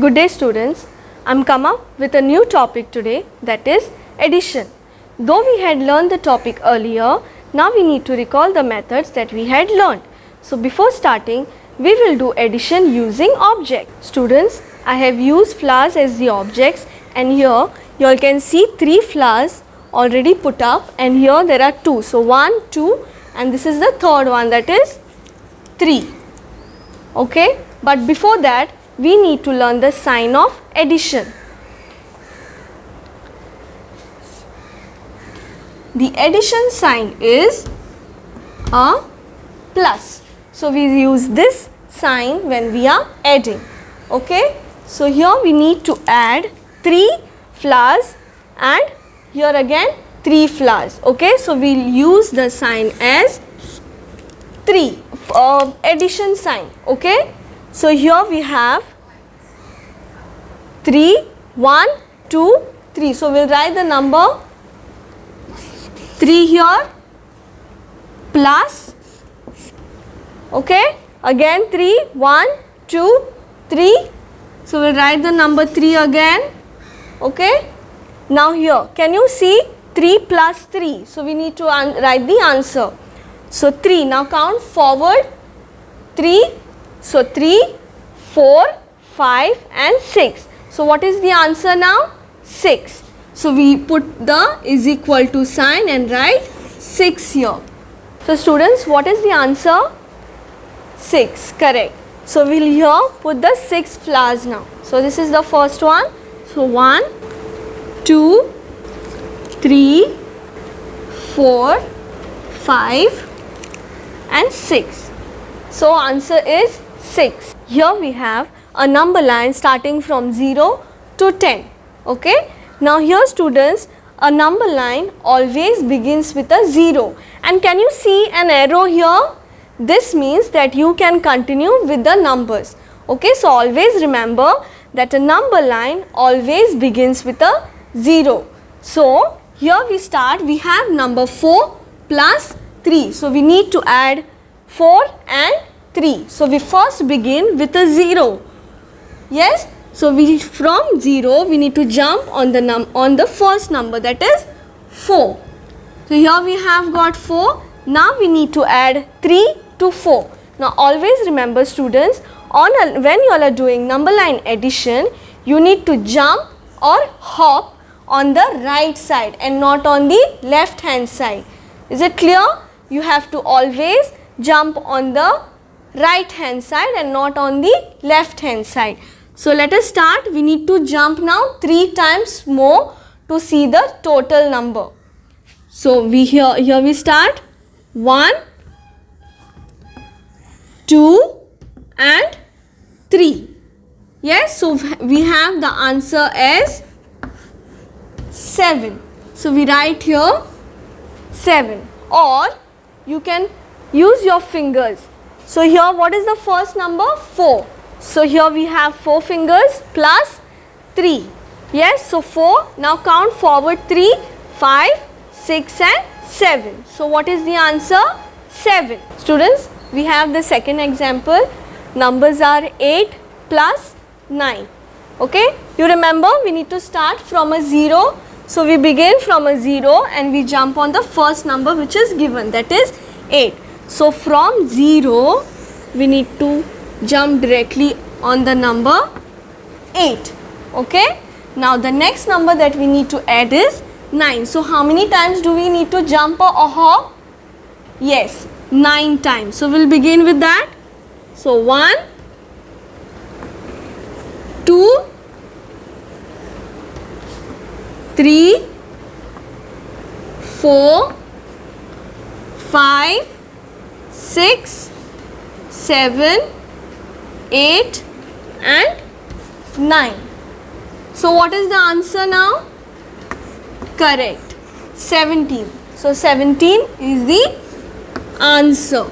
Good day students, I am come up with a new topic today, that is addition. Though we had learned the topic earlier, now we need to recall the methods that we had learned. So before starting, we will do addition using objects. Students, I have used flowers as the objects, and here you all can see 3 flowers already put up, and here there are 2. So 1, 2, and this is the third one, that is 3. Okay, but before that we need to learn the sign of addition. The addition sign is a plus. So we use this sign when we are adding. Okay, so here we need to add 3 flowers and here again 3 flowers. Okay, so we will use the sign as 3, addition sign. Okay, so here we have 3, 1, 2, 3. So we will write the number 3 here plus, okay, again 3, 1, 2, 3. So we will write the number 3 again. Okay, now here can you see 3 plus 3? So we need to write the answer. So 3, now count forward 3. So 3, 4, 5 and 6. So what is the answer now? 6. So we put the is equal to sign and write 6 here. So students, what is the answer? 6, correct. So we will here put the 6 flowers now. So this is the first one. So 1, 2, 3, 4, 5 and 6. So answer is 6. Here we have a number line starting from 0 to 10. Okay. Now here students, a number line always begins with a 0. And can you see an arrow here? This means that you can continue with the numbers. Okay. So always remember that a number line always begins with a 0. So here we start, we have number 4 plus 3. So we need to add 4 and 3. So we first begin with a 0. Yes. So we from 0 we need to jump on the first number, that is 4. So here we have got 4. Now we need to add 3 to 4. Now always remember students, when you all are doing number line addition, you need to jump or hop on the right side and not on the left hand side. Is it clear? You have to always jump on the right hand side and not on the left hand side. So let us start. We need to jump now 3 times more to see the total number. So here we start 1, 2 and 3. Yes, so we have the answer as 7. So we write here 7, or you can use your fingers. So here what is the first number? 4. So here we have 4 fingers plus 3. Yes, so 4. Now count forward 3, 5, 6 and 7. So what is the answer? 7. Students, we have the second example. Numbers are 8 plus 9. Okay, you remember we need to start from a 0. So we begin from a 0 and we jump on the first number which is given, that is 8. So from 0 we need to jump directly on the number 8. Okay, now the next number that we need to add is 9. So how many times do we need to jump or hop? Yes, 9 times. So we'll begin with that. So 1, 2, 3, 4, 5, 6, 7, 8 and 9. So what is the answer now? Correct, 17. So 17 is the answer.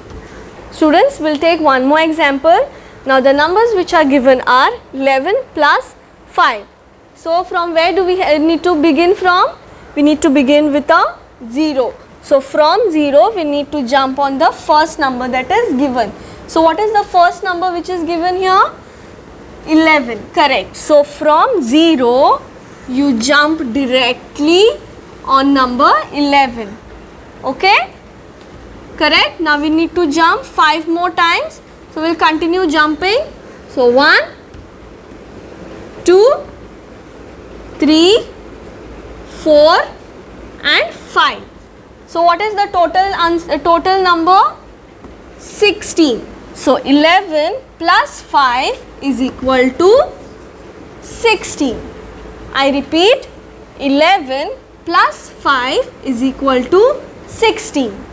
Students, will take one more example. Now the numbers which are given are 11 plus 5. So from where do we need to begin from? We need to begin with a 0. So from 0 we need to jump on the first number that is given. So what is the first number which is given here? 11. Correct. So from 0, you jump directly on number 11. Okay? Correct. Now we need to jump 5 more times. So we'll continue jumping. So 1, 2, 3, 4 and 5. So what is the total number? 16. So 11 plus 5 is equal to 16. I repeat, 11 plus 5 is equal to 16.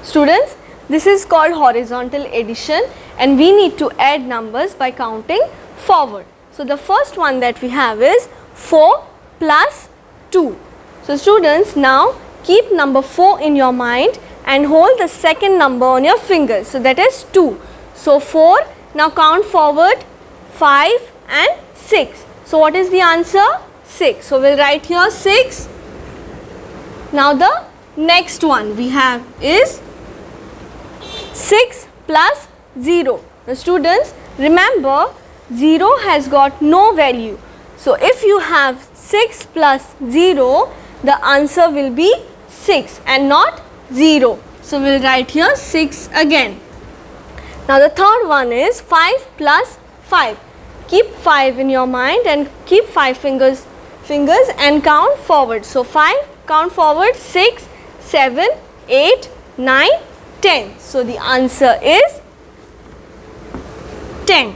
Students, this is called horizontal addition and we need to add numbers by counting forward. So the first one that we have is 4 plus 2. So students, now keep number 4 in your mind and hold the second number on your fingers. So that is 2. So 4, now count forward 5 and 6. So what is the answer? 6. So we'll write here 6. Now the next one we have is 6 plus 0. Now students, remember 0 has got no value. So if you have 6 plus 0, the answer will be 6 and not 0. So we'll write here 6 again. Now the third one is 5 plus 5. Keep 5 in your mind and keep 5 fingers and count forward. So 5, count forward 6, 7, 8, 9, 10. So the answer is 10.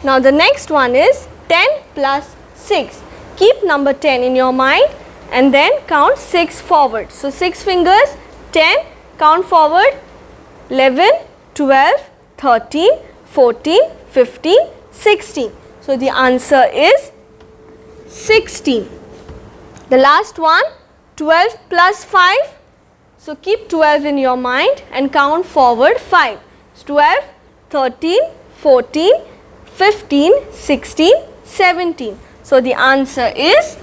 Now the next one is 10 plus 6. Keep number 10 in your mind and then count 6 forward. So 6 fingers, 10, count forward 11, 12, 13, 14, 15, 16. So the answer is 16. The last one, 12 plus 5. So keep 12 in your mind and count forward 5. So 12, 13, 14, 15, 16, 17. So the answer is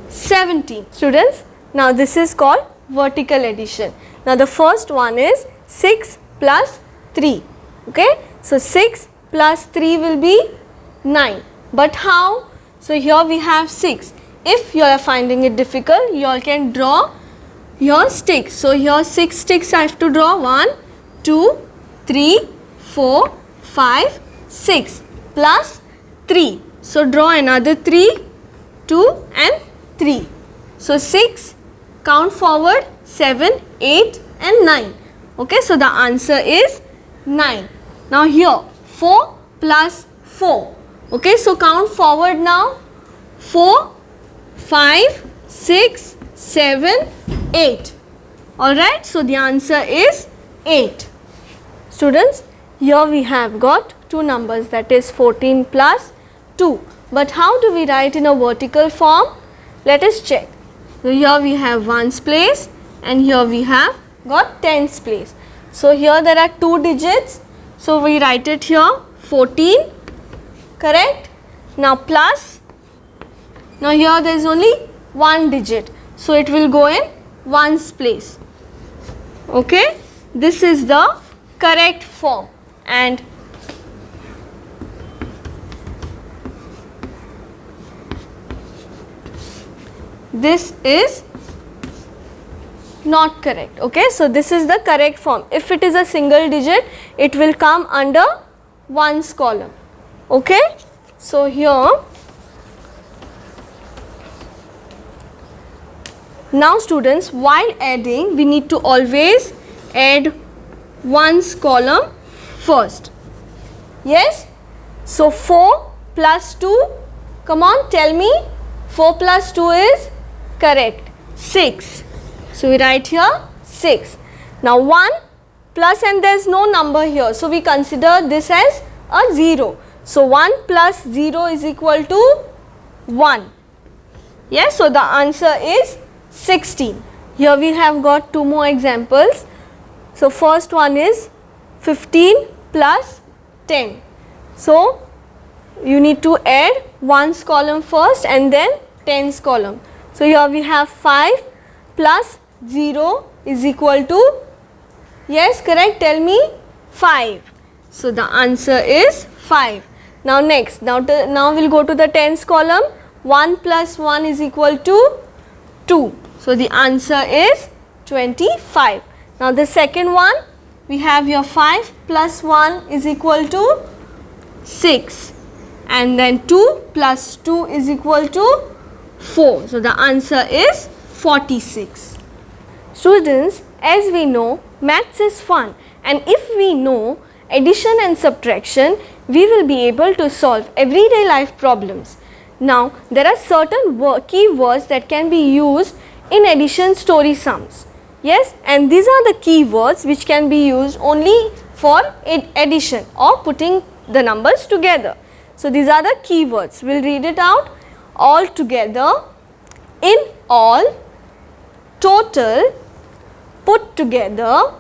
17. Students, now this is called vertical addition. Now the first one is 6 plus 3. Okay. So 6 plus 3 will be 9. But how? So here we have 6. If you are finding it difficult, you all can draw your sticks. So here 6 sticks I have to draw. 1, 2, 3, 4, 5, 6 plus 3. So draw another 3, 2 and 3. So 6, count forward 7, 8 and 9. Okay, so the answer is 9. Now here 4 plus 4. Okay, so count forward now. 4, 5, 6, 7, 8. Alright, so the answer is 8. Students, here we have got two numbers, that is 14 plus 2. But how do we write in a vertical form? Let us check. So here we have ones place and here we have got tens place. So here there are 2 digits. So we write it here 14. Correct? Now plus. Now here there is only 1 digit. So it will go in ones place. Okay? This is the correct form. And this is not correct. Okay, so this is the correct form. If it is a single digit, it will come under ones column. Okay, so here now students, while adding we need to always add ones column first. Yes, so 4 plus 2, come on, tell me, 4 plus 2 is correct, 6. So we write here 6. Now 1 plus and there is no number here. So we consider this as a 0. So 1 plus 0 is equal to 1. Yes, so the answer is 16. Here we have got 2 more examples. So first one is 15 plus 10. So you need to add ones column first and then tens column. So here we have 5 plus 0 is equal to, yes, correct, tell me, 5. So the answer is 5. Now next, now we'll go to the tens column. 1 plus 1 is equal to 2. So the answer is 25. Now the second one, we have your 5 plus 1 is equal to 6, and then 2 plus 2 is equal to 4. So the answer is 46. Students, as we know, maths is fun, and if we know addition and subtraction, we will be able to solve everyday life problems. Now there are certain keywords that can be used in addition story sums. Yes, and these are the keywords which can be used only for addition or putting the numbers together. So these are the keywords. We'll read it out. All together, in all, total, put together,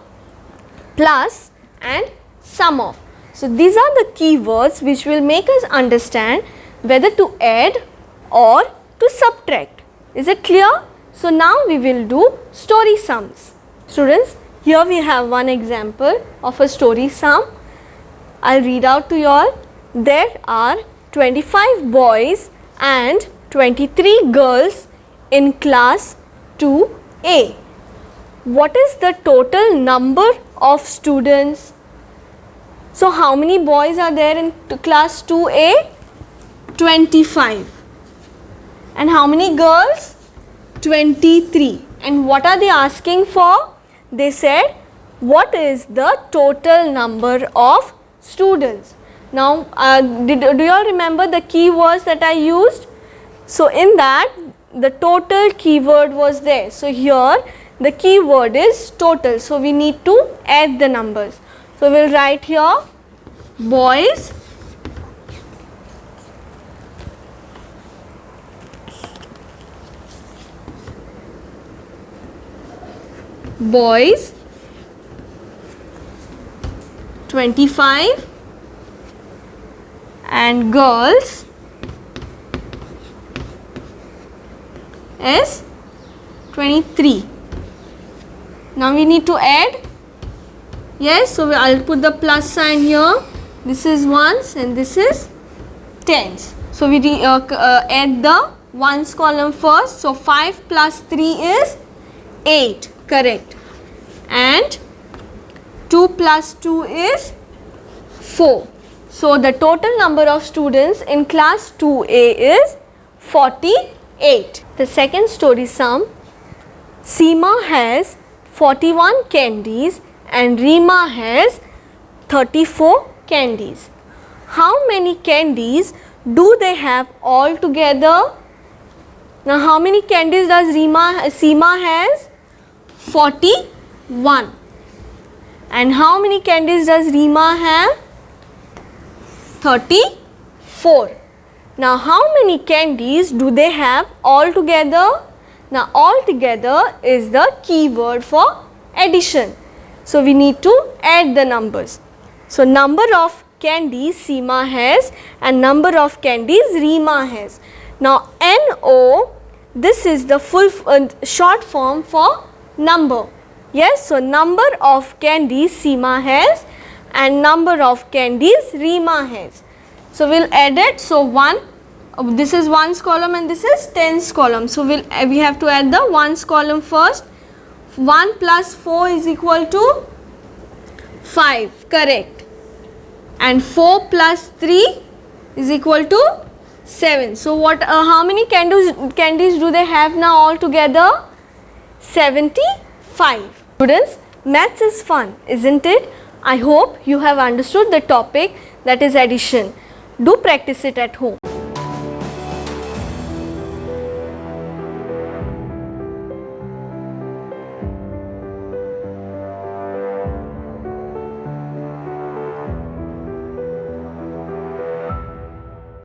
plus and sum of. So these are the keywords which will make us understand whether to add or to subtract. Is it clear? So now we will do story sums. Students, here we have one example of a story sum. I'll read out to you all. There are 25 boys and 23 girls in class 2A. What is the total number of students? So how many boys are there in class 2A? 25. And how many girls? 23. And what are they asking for? They said, what is the total number of students? Now, do you all remember the keywords that I used? So in that, the total keyword was there. So here, the keyword is total. So we need to add the numbers. So we'll write here, boys boys 25 and girls is 23. Now we need to add. Yes, so I'll put the plus sign here. This is ones and this is tens. So we add the ones column first. So 5 plus 3 is 8. Correct. And 2 plus 2 is 4. So the total number of students in class 2A is 48. The second story sum, Seema has 41 candies and Reema has 34 candies. How many candies do they have all together? Now how many candies does Seema has? 41. And how many candies does Reema have? 34. Now how many candies do they have all together? Now all together is the keyword for addition. So we need to add the numbers. So number of candies Seema has and number of candies Reema has. Now NO, this is the full short form for number. Yes, so number of candies Seema has and number of candies Reema has. So we'll add it. So 1, this is ones column and this is tens column. So we have to add the ones column first. 1 plus 4 is equal to 5. Correct. And 4 plus 3 is equal to 7. So what? How many candies do they have now all together? 75. Students, maths is fun, isn't it? I hope you have understood the topic, that is addition. Do practice it at home.